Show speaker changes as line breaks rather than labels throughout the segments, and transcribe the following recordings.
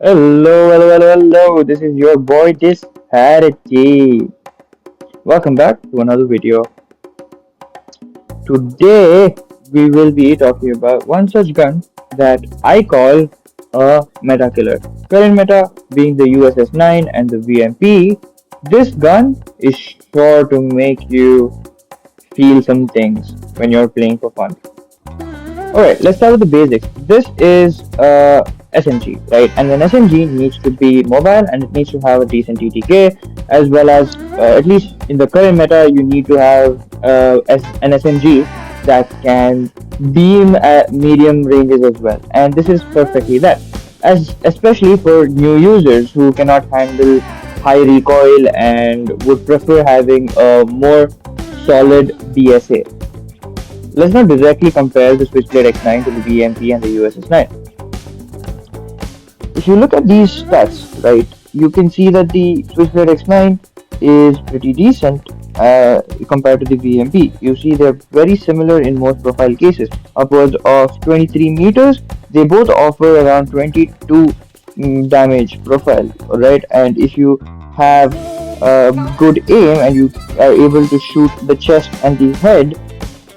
Hello. This is your boy Disparity. Welcome back to another video. Today we will be talking about one such gun that I call a meta killer. Current meta being the USS 9 and the VMP. This gun is sure to make you feel some things when you're playing for fun. Alright, let's start with the basics. This is SMG, right? And an SMG needs to be mobile and it needs to have a decent TTK, as well as, at least in the current meta, you need to have an SMG that can beam at medium ranges as well. And this is perfectly that, as especially for new users who cannot handle high recoil and would prefer having a more solid BSA. Let's not directly compare the Switchblade X9 to the VMP and the USS 9. If you look at these stats, right, you can see that the Switchblade X9 is pretty decent compared to the VMP. You see they're very similar in most profile cases, upwards of 23 meters. They both offer around 22 damage profile, right? And if you have good aim and you are able to shoot the chest and the head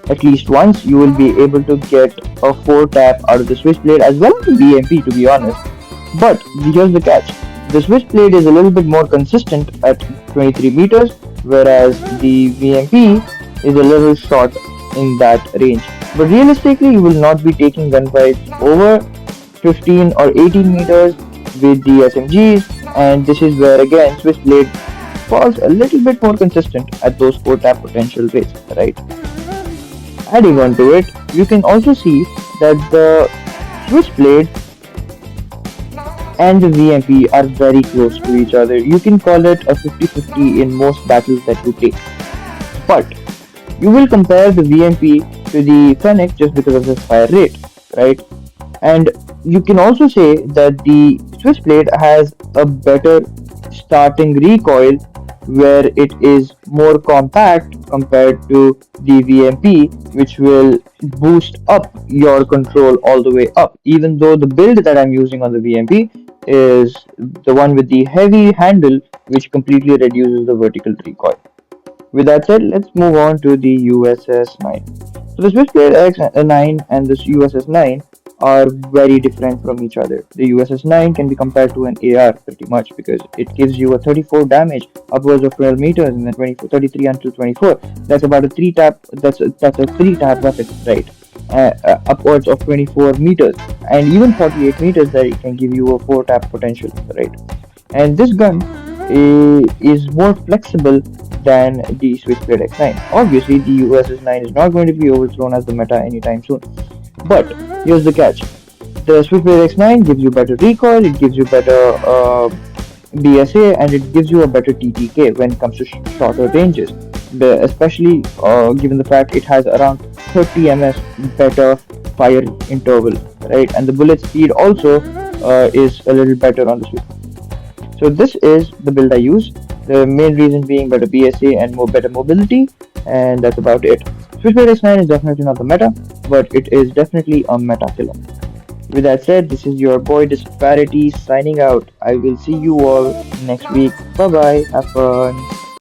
at least once, you will be able to get a 4 tap out of the Switchblade as well as the BMP, to be honest. But here's the catch. The Switchblade is a little bit more consistent at 23 meters, whereas the VMP is a little short in that range. But realistically, you will not be taking gunfights over 15 or 18 meters with the SMGs, and this is where again Switchblade falls a little bit more consistent at those 4 tap potential rates, right? Adding on to it, you can also see that the Switchblade and the VMP are very close to each other. You can call it a 50-50 in most battles that you take. But you will compare the VMP to the Fennec just because of the fire rate, right? And you can also say that the Switchblade has a better starting recoil where it is more compact compared to the VMP, which will boost up your control all the way up. Even though the build that I'm using on the VMP is the one with the heavy handle, which completely reduces the vertical recoil. With that said, let's move on to the USS 9. So the Switchblade X9 and the USS 9 are very different from each other. The USS 9 can be compared to an AR pretty much because it gives you a 34 damage upwards of 12 meters and then 24, 33 until 24. That's about a 3 tap. That's a 3 tap weapon, right? Upwards of 24 meters and even 48 meters that it can give you a 4 tap potential, right? And this gun is more flexible than the Switchblade X9. Obviously, the USS 9 is not going to be overthrown as the meta anytime soon. But here's the catch. The Switchblade X9 gives you better recoil, it gives you better BSA, and it gives you a better TTK when it comes to shorter ranges. Especially given the fact it has around 30 ms better fire interval, right? And the bullet speed also is a little better on the Switchblade. So this is the build I use. The main reason being better BSA and better mobility, and that's about it. Switchblade X9 is definitely not the meta, but it is definitely a meta killer. With that said, this is your boy Disparity signing out. I will see you all next week. Bye bye. Have fun.